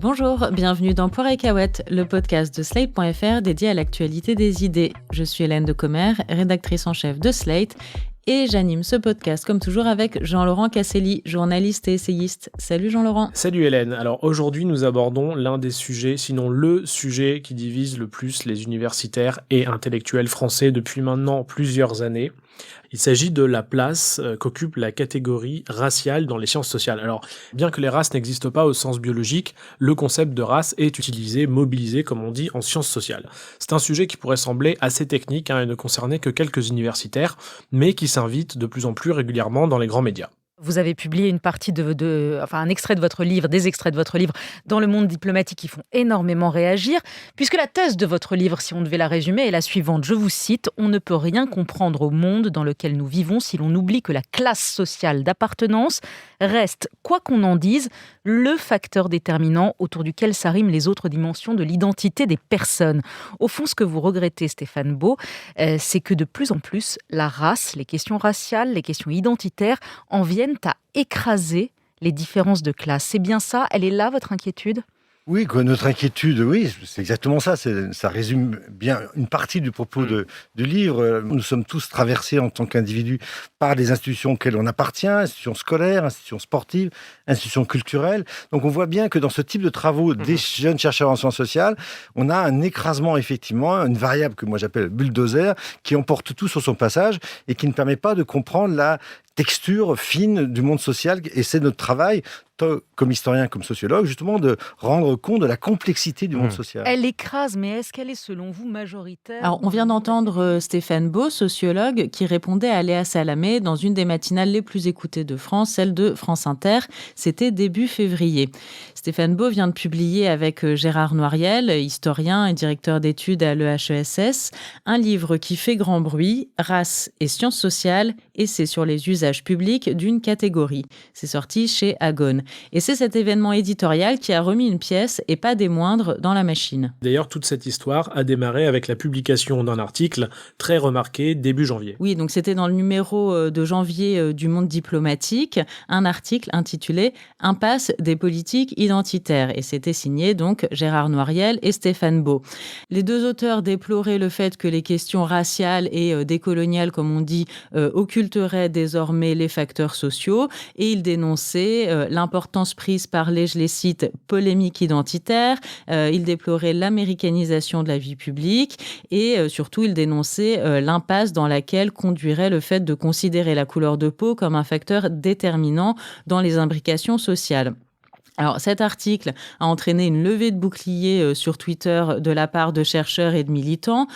Bonjour, bienvenue dans Poire et Cahuète, le podcast de Slate.fr dédié à l'actualité des idées. Je suis Hélène Decomer, rédactrice en chef de Slate, et j'anime ce podcast comme toujours avec Jean-Laurent Casselli, journaliste et essayiste. Salut Jean-Laurent. Salut Hélène. Alors aujourd'hui nous abordons l'un des sujets, sinon le sujet qui divise le plus les universitaires et intellectuels français depuis maintenant plusieurs années. Il s'agit de la place qu'occupe la catégorie raciale dans les sciences sociales. Alors, bien que les races n'existent pas au sens biologique, le concept de race est utilisé, mobilisé, comme on dit, en sciences sociales. C'est un sujet qui pourrait sembler assez technique et ne concerner que quelques universitaires, mais qui s'invite de plus en plus régulièrement dans les grands médias. Vous avez publié une partie un extrait de votre livre, des extraits de votre livre dans Le Monde diplomatique qui font énormément réagir, puisque la thèse de votre livre, si on devait la résumer, est la suivante. Je vous cite: « On ne peut rien comprendre au monde dans lequel nous vivons si l'on oublie que la classe sociale d'appartenance reste, quoi qu'on en dise, le facteur déterminant autour duquel s'arriment les autres dimensions de l'identité des personnes. » Au fond, ce que vous regrettez, Stéphane Beau, c'est que de plus en plus, la race, les questions raciales, les questions identitaires en viennent à écraser les différences de classe. C'est bien ça? Elle est là, votre inquiétude? Oui, notre inquiétude, oui, c'est exactement ça. Ça résume bien une partie du propos du livre. Nous sommes tous traversés en tant qu'individus par des institutions auxquelles on appartient, institutions scolaires, institutions sportives, institutions culturelles. Donc on voit bien que dans ce type de travaux des jeunes chercheurs en sciences sociales, on a un écrasement, effectivement, une variable que moi j'appelle bulldozer, qui emporte tout sur son passage et qui ne permet pas de comprendre la texture fine du monde social. Et c'est notre travail, comme historien, comme sociologue, justement, de rendre compte de la complexité du monde social. Elle écrase, mais est-ce qu'elle est, selon vous, majoritaire? Alors, on vient d'entendre Stéphane Beau, sociologue, qui répondait à Léa Salamé dans une des matinales les plus écoutées de France, celle de France Inter. C'était début février. Stéphane Beau vient de publier avec Gérard Noiriel, historien et directeur d'études à l'EHESS, un livre qui fait grand bruit, Race et sciences sociales, et c'est sur les usages publics d'une catégorie. C'est sorti chez Agone. Et c'est cet événement éditorial qui a remis une pièce, et pas des moindres, dans la machine. D'ailleurs, toute cette histoire a démarré avec la publication d'un article très remarqué début janvier. Oui, donc c'était dans le numéro de janvier du Monde diplomatique, un article intitulé « Impasse des politiques identitaires ». Et c'était signé donc Gérard Noiriel et Stéphane Beau. Les deux auteurs déploraient le fait que les questions raciales et décoloniales, comme on dit, occulteraient désormais les facteurs sociaux, et ils dénonçaient l'importance prise par les, je les cite, polémiques identitaires. Ils déploraient l'américanisation de la vie publique et surtout ils dénonçaient l'impasse dans laquelle conduirait le fait de considérer la couleur de peau comme un facteur déterminant dans les imbrications sociales. Alors, cet article a entraîné une levée de boucliers sur Twitter de la part de chercheurs et de militants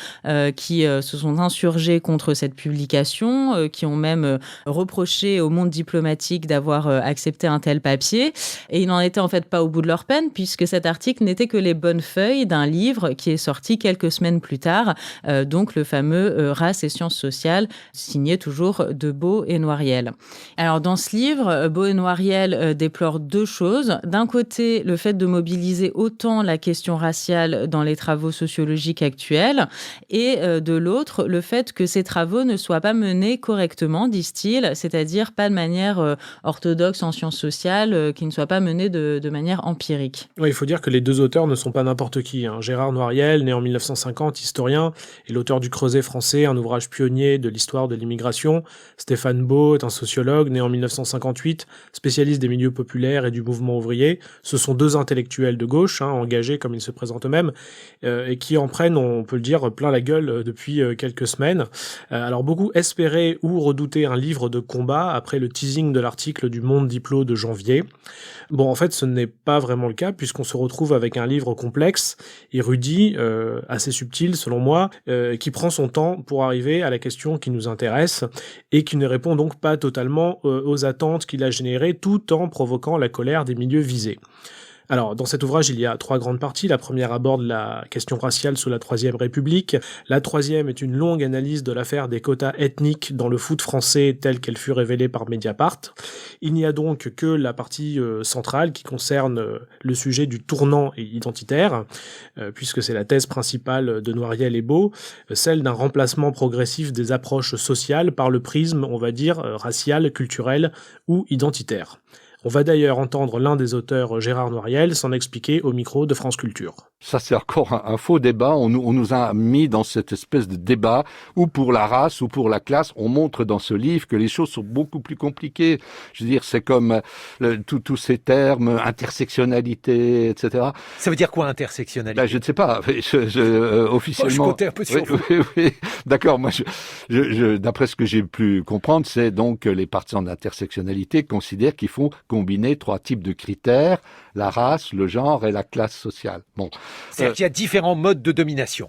qui se sont insurgés contre cette publication, qui ont même reproché au monde diplomatique d'avoir accepté un tel papier. Et ils n'en étaient en fait pas au bout de leur peine, puisque cet article n'était que les bonnes feuilles d'un livre qui est sorti quelques semaines plus tard, donc le fameux Race et sciences sociales, signé toujours de Beau et Noiriel. Alors, dans ce livre, Beau et Noiriel déplorent deux choses. D'un côté, le fait de mobiliser autant la question raciale dans les travaux sociologiques actuels, et de l'autre, le fait que ces travaux ne soient pas menés correctement, disent-ils, c'est-à-dire pas de manière orthodoxe en sciences sociales, qui ne soient pas menés de manière empirique. Oui, il faut dire que les deux auteurs ne sont pas n'importe qui. Gérard Noiriel, né en 1950, historien, est l'auteur du Creuset français, un ouvrage pionnier de l'histoire de l'immigration. Stéphane Beau est un sociologue, né en 1958, spécialiste des milieux populaires et du mouvement ouvrier. Ce sont deux intellectuels de gauche, engagés comme ils se présentent eux-mêmes, et qui en prennent, on peut le dire, plein la gueule depuis quelques semaines. Alors beaucoup espéraient ou redoutaient un livre de combat après le teasing de l'article du Monde Diplo de janvier. Bon, en fait, ce n'est pas vraiment le cas, puisqu'on se retrouve avec un livre complexe, érudit, assez subtil selon moi, qui prend son temps pour arriver à la question qui nous intéresse, et qui ne répond donc pas totalement aux attentes qu'il a générées, tout en provoquant la colère des milieux visés. Alors, dans cet ouvrage, il y a trois grandes parties. La première aborde la question raciale sous la Troisième République. La troisième est une longue analyse de l'affaire des quotas ethniques dans le foot français telle qu'elle fut révélée par Mediapart. Il n'y a donc que la partie centrale qui concerne le sujet du tournant identitaire, puisque c'est la thèse principale de Noiriel et Beau, celle d'un remplacement progressif des approches sociales par le prisme, on va dire, racial, culturel ou identitaire. On va d'ailleurs entendre l'un des auteurs, Gérard Noiriel, s'en expliquer au micro de France Culture. Ça, c'est encore un faux débat. On nous a mis dans cette espèce de débat ou pour la race ou pour la classe. On montre dans ce livre que les choses sont beaucoup plus compliquées. Je veux dire, c'est comme tous ces termes, intersectionnalité, etc. Ça veut dire quoi, intersectionnalité? Je ne sais pas. Officiellement... je comptais un peu sur vous. Oui. D'accord. Moi, d'après ce que j'ai pu comprendre, c'est donc que les partisans d'intersectionnalité considèrent qu'il faut combiner 3 types de critères: la race, le genre et la classe sociale. Bon. C'est-à-dire qu'il y a différents modes de domination.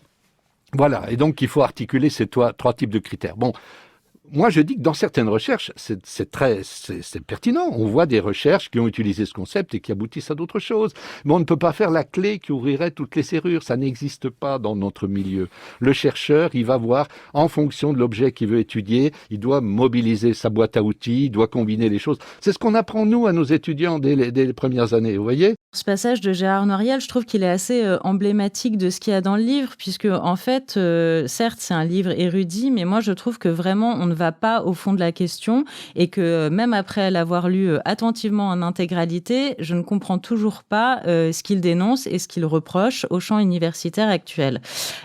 Voilà, et donc il faut articuler ces 3 types de critères. Bon, moi je dis que dans certaines recherches, c'est pertinent. On voit des recherches qui ont utilisé ce concept et qui aboutissent à d'autres choses. Mais on ne peut pas faire la clé qui ouvrirait toutes les serrures. Ça n'existe pas dans notre milieu. Le chercheur, il va voir, en fonction de l'objet qu'il veut étudier, il doit mobiliser sa boîte à outils, il doit combiner les choses. C'est ce qu'on apprend, nous, à nos étudiants dès les premières années, vous voyez ? Ce passage de Gérard Noiriel, je trouve qu'il est assez emblématique de ce qu'il y a dans le livre, puisque en fait, certes, c'est un livre érudit, mais moi, je trouve que vraiment, on ne va pas au fond de la question et que même après l'avoir lu attentivement en intégralité, je ne comprends toujours pas ce qu'il dénonce et ce qu'il reproche au champ universitaire actuel.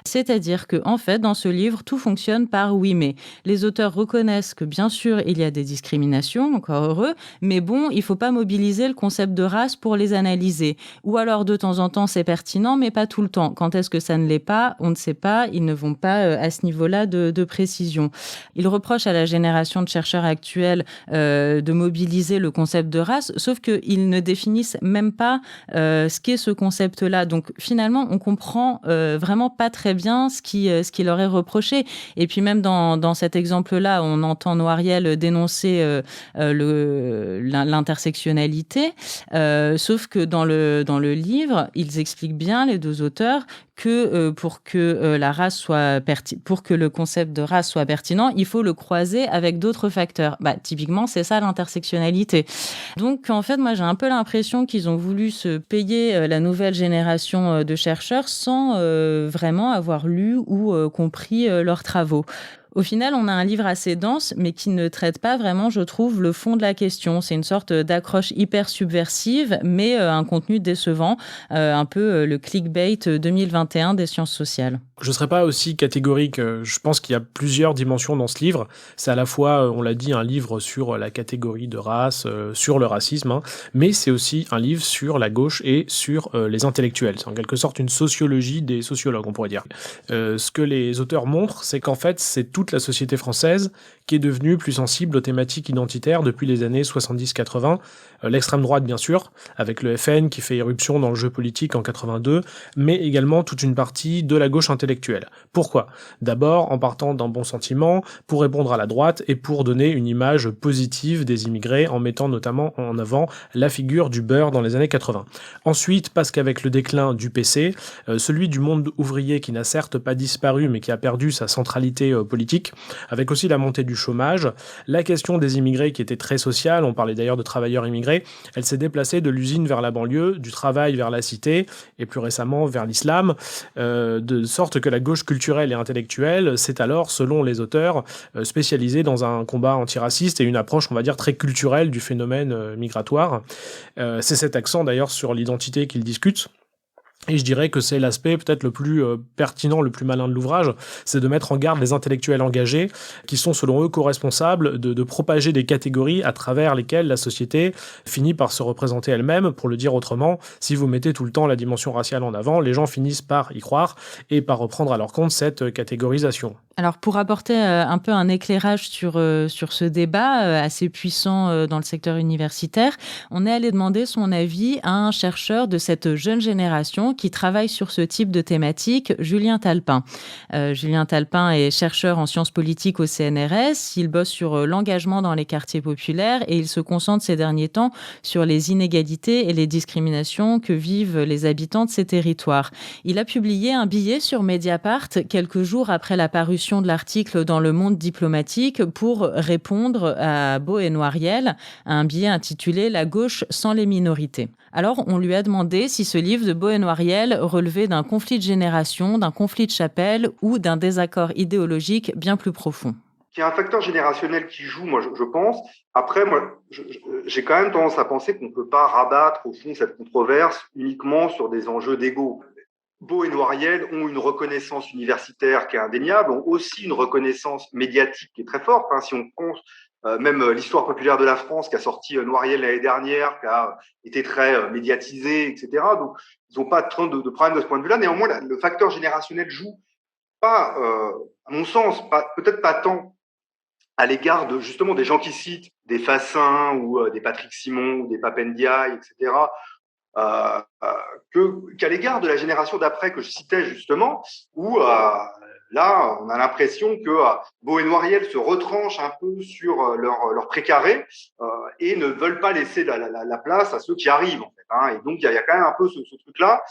C'est-à-dire que, en fait, dans ce livre, tout fonctionne par oui, mais. Les auteurs reconnaissent que, bien sûr, il y a des discriminations, encore heureux, mais bon, il ne faut pas mobiliser le concept de race pour les analyser. Ou alors, de temps en temps, c'est pertinent, mais pas tout le temps. Quand est-ce que ça ne l'est pas? On ne sait pas. Ils ne vont pas à ce niveau-là de précision. Ils reprochent à la génération de chercheurs actuels de mobiliser le concept de race, sauf qu'ils ne définissent même pas ce qu'est ce concept-là. Donc, finalement, on comprend vraiment pas très bien ce qui leur est reproché. Et puis, même dans cet exemple-là, on entend Noiriel dénoncer l'intersectionnalité, sauf que dans le livre, ils expliquent bien, les 2 auteurs, que pour que le concept de race soit pertinent, il faut le croiser avec d'autres facteurs. Typiquement, c'est ça l'intersectionnalité. Donc, en fait, moi, j'ai un peu l'impression qu'ils ont voulu se payer la nouvelle génération de chercheurs sans vraiment avoir lu ou compris leurs travaux. Au final, on a un livre assez dense, mais qui ne traite pas vraiment, je trouve, le fond de la question. C'est une sorte d'accroche hyper subversive, mais un contenu décevant, un peu le clickbait 2021 des sciences sociales. Je ne serais pas aussi catégorique. Je pense qu'il y a plusieurs dimensions dans ce livre. C'est à la fois, on l'a dit, un livre sur la catégorie de race, sur le racisme, mais c'est aussi un livre sur la gauche et sur les intellectuels. C'est en quelque sorte une sociologie des sociologues, on pourrait dire. Ce que les auteurs montrent, c'est qu'en fait, c'est toute la société française qui est devenue plus sensible aux thématiques identitaires depuis les années 70-80. L'extrême droite, bien sûr, avec le FN qui fait éruption dans le jeu politique en 82, mais également toute une partie de la gauche intellectuelle. Pourquoi ? D'abord, en partant d'un bon sentiment, pour répondre à la droite et pour donner une image positive des immigrés, en mettant notamment en avant la figure du beurre dans les années 80. Ensuite, parce qu'avec le déclin du PC, celui du monde ouvrier qui n'a certes pas disparu, mais qui a perdu sa centralité politique, avec aussi la montée du chômage, la question des immigrés qui était très sociale, on parlait d'ailleurs de travailleurs immigrés, elle s'est déplacée de l'usine vers la banlieue, du travail vers la cité, et plus récemment vers l'islam, de sorte que la gauche culturelle et intellectuelle s'est alors, selon les auteurs, spécialisée dans un combat antiraciste et une approche, on va dire, très culturelle du phénomène migratoire. C'est cet accent d'ailleurs sur l'identité qu'ils discutent. Et je dirais que c'est l'aspect peut-être le plus pertinent, le plus malin de l'ouvrage, c'est de mettre en garde les intellectuels engagés qui sont selon eux co-responsables de propager des catégories à travers lesquelles la société finit par se représenter elle-même. Pour le dire autrement, si vous mettez tout le temps la dimension raciale en avant, les gens finissent par y croire et par reprendre à leur compte cette catégorisation. Alors, pour apporter un peu un éclairage sur ce débat assez puissant dans le secteur universitaire, on est allé demander son avis à un chercheur de cette jeune génération qui travaille sur ce type de thématique, Julien Talpin. Julien Talpin est chercheur en sciences politiques au CNRS. Il bosse sur l'engagement dans les quartiers populaires et il se concentre ces derniers temps sur les inégalités et les discriminations que vivent les habitants de ces territoires. Il a publié un billet sur Mediapart quelques jours après la parution de l'article dans Le Monde diplomatique pour répondre à Beau et Noiriel, un billet intitulé « La gauche sans les minorités ». Alors, on lui a demandé si ce livre de Beau et Noiriel relevait d'un conflit de génération, d'un conflit de chapelle ou d'un désaccord idéologique bien plus profond. qu'il y a un facteur générationnel qui joue, moi, je pense. Après, moi, j'ai quand même tendance à penser qu'on ne peut pas rabattre, au fond, cette controverse uniquement sur des enjeux d'ego. Beau et Noiriel ont une reconnaissance universitaire qui est indéniable, ont aussi une reconnaissance médiatique qui est très forte. Hein, si on pense même l'histoire populaire de la France qui a sorti Noiriel l'année dernière, qui a été très médiatisée, etc. Donc, ils n'ont pas de problème de ce point de vue-là. Néanmoins, le facteur générationnel joue pas, à mon sens, peut-être pas tant à l'égard de justement des gens qui citent des Fassin ou des Patrick Simon ou des Papendiaï, etc. Qu'à l'égard de la génération d'après que je citais justement, où là, on a l'impression que Beau et Noiriel se retranchent un peu sur leur précaré et ne veulent pas laisser la place à ceux qui arrivent, en fait. Hein. Et donc, il y a quand même un peu ce truc-là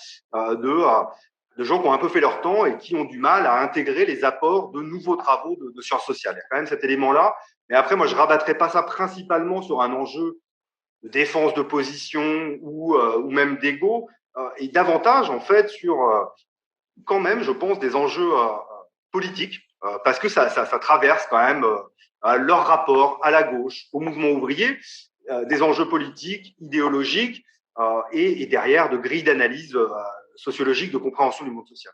de gens qui ont un peu fait leur temps et qui ont du mal à intégrer les apports de nouveaux travaux de sciences sociales. Il y a quand même cet élément-là. Mais après, moi, je rabattrais pas ça principalement sur un enjeu de défense de position ou même d'ego, et davantage, en fait, sur quand même, je pense, des enjeux politiques, parce que ça traverse quand même leur rapport à la gauche, au mouvement ouvrier, des enjeux politiques, idéologiques, et derrière de grilles d'analyse sociologique de compréhension du monde social.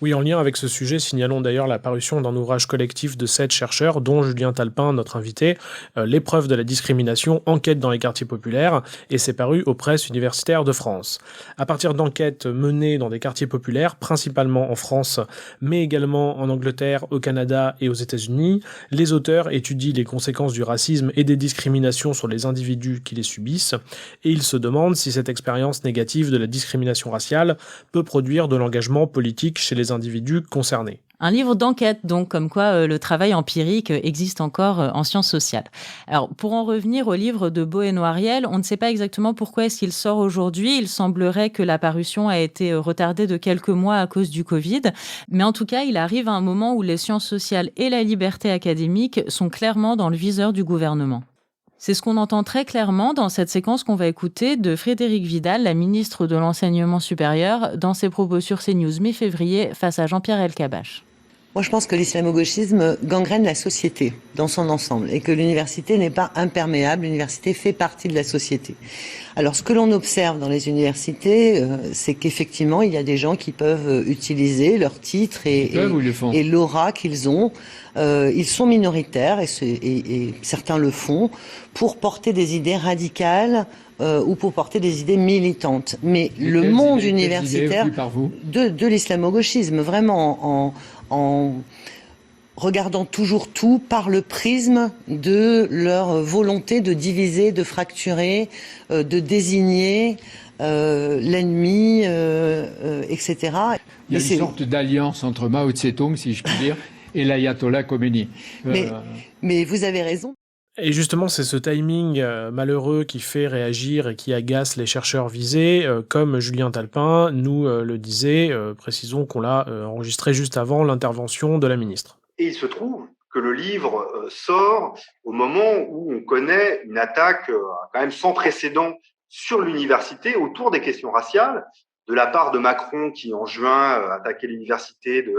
Oui, en lien avec ce sujet, signalons d'ailleurs la parution d'un ouvrage collectif de 7 chercheurs, dont Julien Talpin, notre invité, L'épreuve de la discrimination, enquête dans les quartiers populaires, et c'est paru aux presses universitaires de France. À partir d'enquêtes menées dans des quartiers populaires, principalement en France, mais également en Angleterre, au Canada et aux États-Unis, les auteurs étudient les conséquences du racisme et des discriminations sur les individus qui les subissent, et ils se demandent si cette expérience négative de la discrimination raciale peut produire de l'engagement politique chez les individus concernés. Un livre d'enquête, donc, comme quoi le travail empirique existe encore en sciences sociales. Alors, pour en revenir au livre de Beau et Noiriel, on ne sait pas exactement pourquoi est-ce qu'il sort aujourd'hui. Il semblerait que la parution a été retardée de quelques mois à cause du Covid. Mais en tout cas, il arrive à un moment où les sciences sociales et la liberté académique sont clairement dans le viseur du gouvernement. C'est ce qu'on entend très clairement dans cette séquence qu'on va écouter de Frédérique Vidal, la ministre de l'Enseignement supérieur, dans ses propos sur CNews mi-février face à Jean-Pierre Elkabbach. Moi, je pense que l'islamo-gauchisme gangrène la société dans son ensemble et que l'université n'est pas imperméable, l'université fait partie de la société. Alors, ce que l'on observe dans les universités, c'est qu'effectivement, il y a des gens qui peuvent utiliser leur titre et l'aura qu'ils ont. Ils sont minoritaires et certains le font pour porter des idées radicales ou pour porter des idées militantes. Mais le monde universitaire de l'islamo-gauchisme, vraiment en regardant toujours tout par le prisme de leur volonté de diviser, de fracturer, de désigner l'ennemi, etc. Il y a une sorte d'alliance entre Mao Tse-tung, si je puis dire, et l'ayatollah Khomeini. Mais vous avez raison. Et justement, c'est ce timing malheureux qui fait réagir et qui agace les chercheurs visés, comme Julien Talpin nous le disait. Précisons qu'on l'a enregistré juste avant l'intervention de la ministre. Et il se trouve que le livre sort au moment où on connaît une attaque quand même sans précédent sur l'université autour des questions raciales, de la part de Macron qui, en juin, attaquait l'université de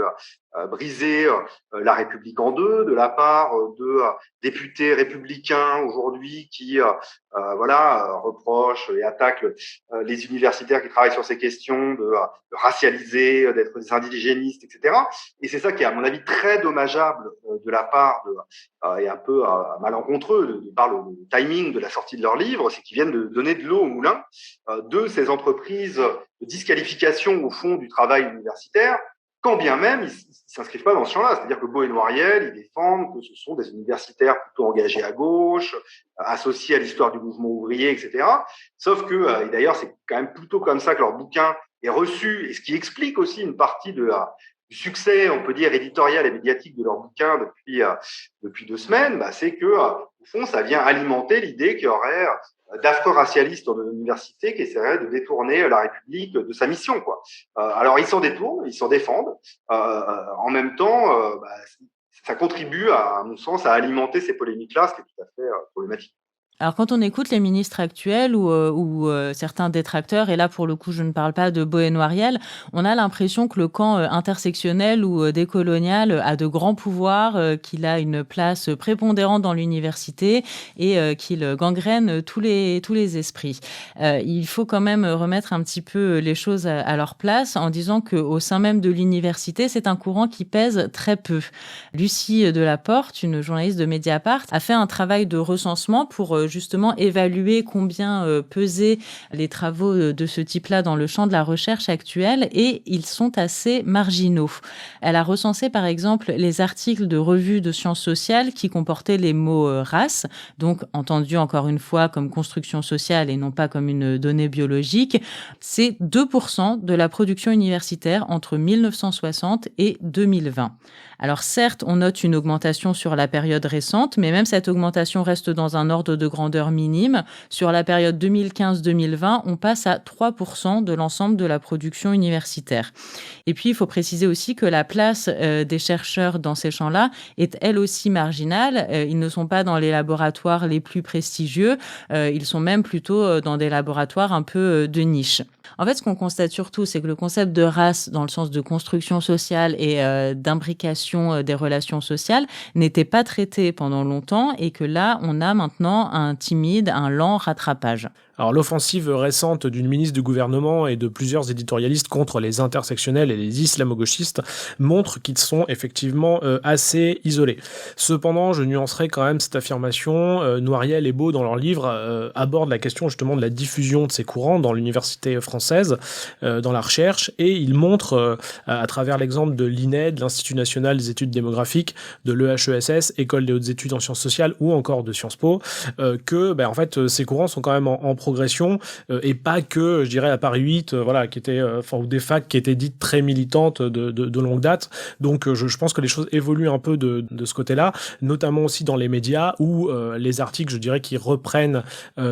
briser la République en deux, de la part de députés républicains aujourd'hui qui reprochent et attaquent les universitaires qui travaillent sur ces questions, de racialiser, d'être des indigénistes, etc. Et c'est ça qui est, à mon avis, très dommageable de la part et un peu malencontreux par le timing de la sortie de leur livre, c'est qu'ils viennent de donner de l'eau au moulin de ces entreprises de disqualification au fond du travail universitaire, quand bien même ils s'inscrivent pas dans ce champ-là. C'est-à-dire que Beau et Noiriel, ils défendent que ce sont des universitaires plutôt engagés à gauche, associés à l'histoire du mouvement ouvrier, etc. Sauf que, et d'ailleurs, c'est quand même plutôt comme ça que leur bouquin est reçu, et ce qui explique aussi une partie du succès, on peut dire, éditorial et médiatique de leur bouquin depuis 2 semaines, c'est que, au fond, ça vient alimenter l'idée qu'il y aurait d'affreux racialistes dans l'université qui essaieraient de détourner la République de sa mission, quoi. Alors, ils s'en détournent, ils s'en défendent. En même temps, ça contribue, à mon sens, à alimenter ces polémiques-là, ce qui est tout à fait problématique. Alors, quand on écoute les ministres actuels ou certains détracteurs, et là, pour le coup, je ne parle pas de Beau et Noiriel, on a l'impression que le camp intersectionnel ou décolonial a de grands pouvoirs, qu'il a une place prépondérante dans l'université et qu'il gangrène tous les esprits. Il faut quand même remettre un petit peu les choses à leur place en disant qu'au sein même de l'université, c'est un courant qui pèse très peu. Lucie Delaporte, une journaliste de Mediapart, a fait un travail de recensement pour justement évaluer combien pesaient les travaux de ce type-là dans le champ de la recherche actuelle, et ils sont assez marginaux. Elle a recensé par exemple les articles de revues de sciences sociales qui comportaient les mots race, donc entendu encore une fois comme construction sociale et non pas comme une donnée biologique. C'est 2% de la production universitaire entre 1960 et 2020. Alors certes, on note une augmentation sur la période récente, mais même cette augmentation reste dans un ordre de grandeur minime. Sur la période 2015-2020, on passe à 3% de l'ensemble de la production universitaire. Et puis, il faut préciser aussi que la place des chercheurs dans ces champs-là est elle aussi marginale. Ils ne sont pas dans les laboratoires les plus prestigieux, ils sont même plutôt dans des laboratoires un peu de niche. En fait, ce qu'on constate surtout, c'est que le concept de race, dans le sens de construction sociale et d'imbrication des relations sociales, n'était pas traité pendant longtemps et que là, on a maintenant un timide, un lent rattrapage. Alors l'offensive récente d'une ministre du gouvernement et de plusieurs éditorialistes contre les intersectionnels et les islamo-gauchistes montre qu'ils sont effectivement assez isolés. Cependant, je nuancerai quand même cette affirmation. Noiriel et Beau, dans leur livre, abordent la question justement de la diffusion de ces courants dans l'université française, dans la recherche, et ils montrent, à travers l'exemple de l'INED, l'Institut national des études démographiques, de l'EHESS, École des hautes études en sciences sociales, ou encore de Sciences Po, que en fait, ces courants sont quand même en progression, et pas que, je dirais, à Paris 8, qui était, ou des facs qui étaient dites très militantes de longue date. Donc, je pense que les choses évoluent un peu de ce côté-là, notamment aussi dans les médias, où les articles, je dirais, qui reprennent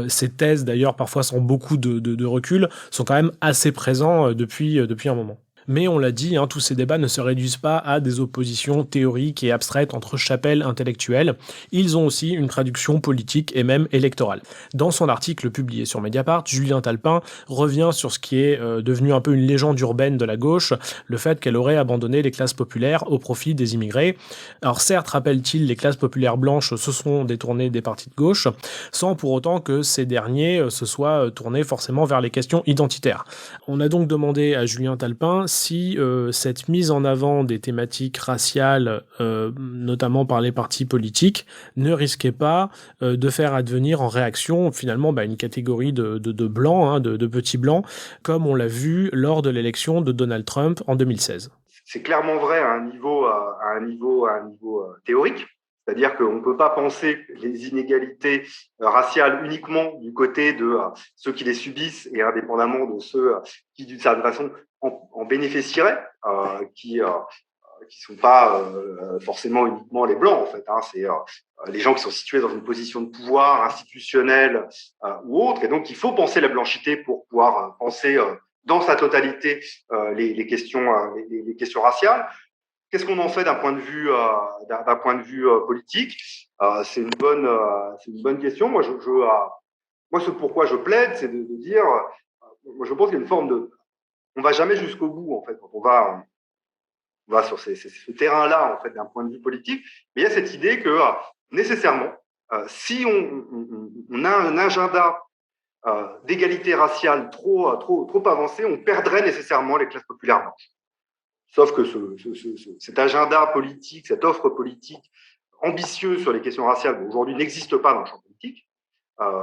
ces thèses, d'ailleurs, parfois sans beaucoup de recul, sont quand même assez présents depuis un moment. Mais on l'a dit, tous ces débats ne se réduisent pas à des oppositions théoriques et abstraites entre chapelles intellectuelles. Ils ont aussi une traduction politique et même électorale. Dans son article publié sur Mediapart, Julien Talpin revient sur ce qui est devenu un peu une légende urbaine de la gauche, le fait qu'elle aurait abandonné les classes populaires au profit des immigrés. Alors certes, rappelle-t-il, les classes populaires blanches se sont détournées des partis de gauche, sans pour autant que ces derniers se soient tournés forcément vers les questions identitaires. On a donc demandé à Julien Talpin si cette mise en avant des thématiques raciales, notamment par les partis politiques, ne risquait pas de faire advenir en réaction finalement une catégorie de blancs, de petits blancs, comme on l'a vu lors de l'élection de Donald Trump en 2016. C'est clairement vrai à un niveau théorique. C'est-à-dire qu'on ne peut pas penser les inégalités raciales uniquement du côté de ceux qui les subissent et indépendamment de ceux qui, d'une certaine façon, en bénéficieraient, qui sont pas forcément uniquement les blancs, en fait. C'est les gens qui sont situés dans une position de pouvoir institutionnelle ou autre. Et donc, il faut penser la blanchité pour pouvoir penser dans sa totalité les questions raciales. Qu'est-ce qu'on en fait d'un point de vue politique? C'est une bonne question. Moi, ce pourquoi je plaide, c'est de dire, moi, je pense qu'il y a une forme de, on va jamais jusqu'au bout, en fait, quand on va sur ce terrain-là, en fait, d'un point de vue politique. Mais il y a cette idée que nécessairement, si on a un agenda d'égalité raciale trop avancé, on perdrait nécessairement les classes populaires blanches. Sauf que cet agenda politique, cette offre politique ambitieuse sur les questions raciales, aujourd'hui n'existe pas dans le champ politique,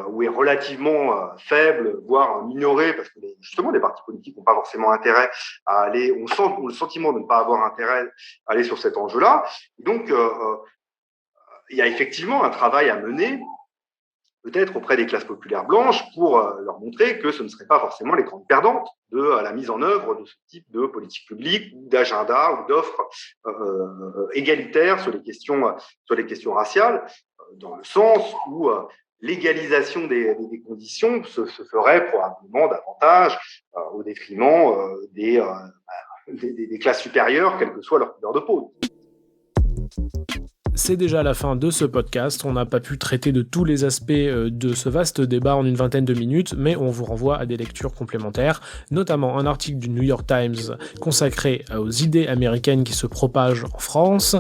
ou est relativement faible, voire minorée, parce que justement les partis politiques n'ont pas forcément intérêt à aller, ont le sentiment de ne pas avoir intérêt à aller sur cet enjeu-là. Et donc, il y a effectivement un travail à mener, peut-être auprès des classes populaires blanches, pour leur montrer que ce ne seraient pas forcément les grandes perdantes de la mise en œuvre de ce type de politique publique, ou d'agenda, ou d'offres égalitaires sur les questions raciales, dans le sens où l'égalisation des conditions se ferait probablement davantage au détriment des classes supérieures, quelle que soit leur couleur de peau. C'est déjà la fin de ce podcast. On n'a pas pu traiter de tous les aspects de ce vaste débat en une vingtaine de minutes, mais on vous renvoie à des lectures complémentaires, notamment un article du New York Times consacré aux idées américaines qui se propagent en France.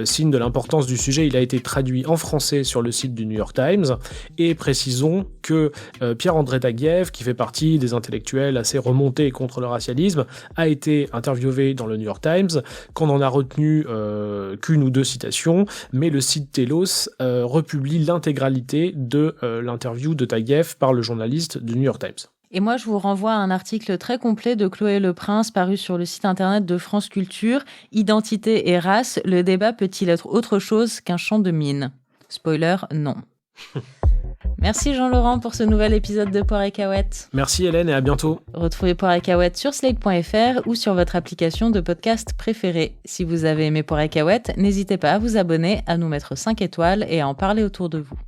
Signe de l'importance du sujet, il a été traduit en français sur le site du New York Times. Et précisons que Pierre-André Taguieff, qui fait partie des intellectuels assez remontés contre le racialisme, a été interviewé dans le New York Times, qu'on en a retenu qu'une ou deux citations, mais le site Telos republie l'intégralité de l'interview de Taguieff par le journaliste du New York Times. Et moi, je vous renvoie à un article très complet de Chloé Leprince paru sur le site internet de France Culture. Identité et race, le débat peut-il être autre chose qu'un champ de mines ? Spoiler, non. Merci Jean-Laurent pour ce nouvel épisode de Poire et Cahuète. Merci Hélène et à bientôt. Retrouvez Poire et Cahuète sur slate.fr ou sur votre application de podcast préférée. Si vous avez aimé Poire et Cahuète, n'hésitez pas à vous abonner, à nous mettre 5 étoiles et à en parler autour de vous.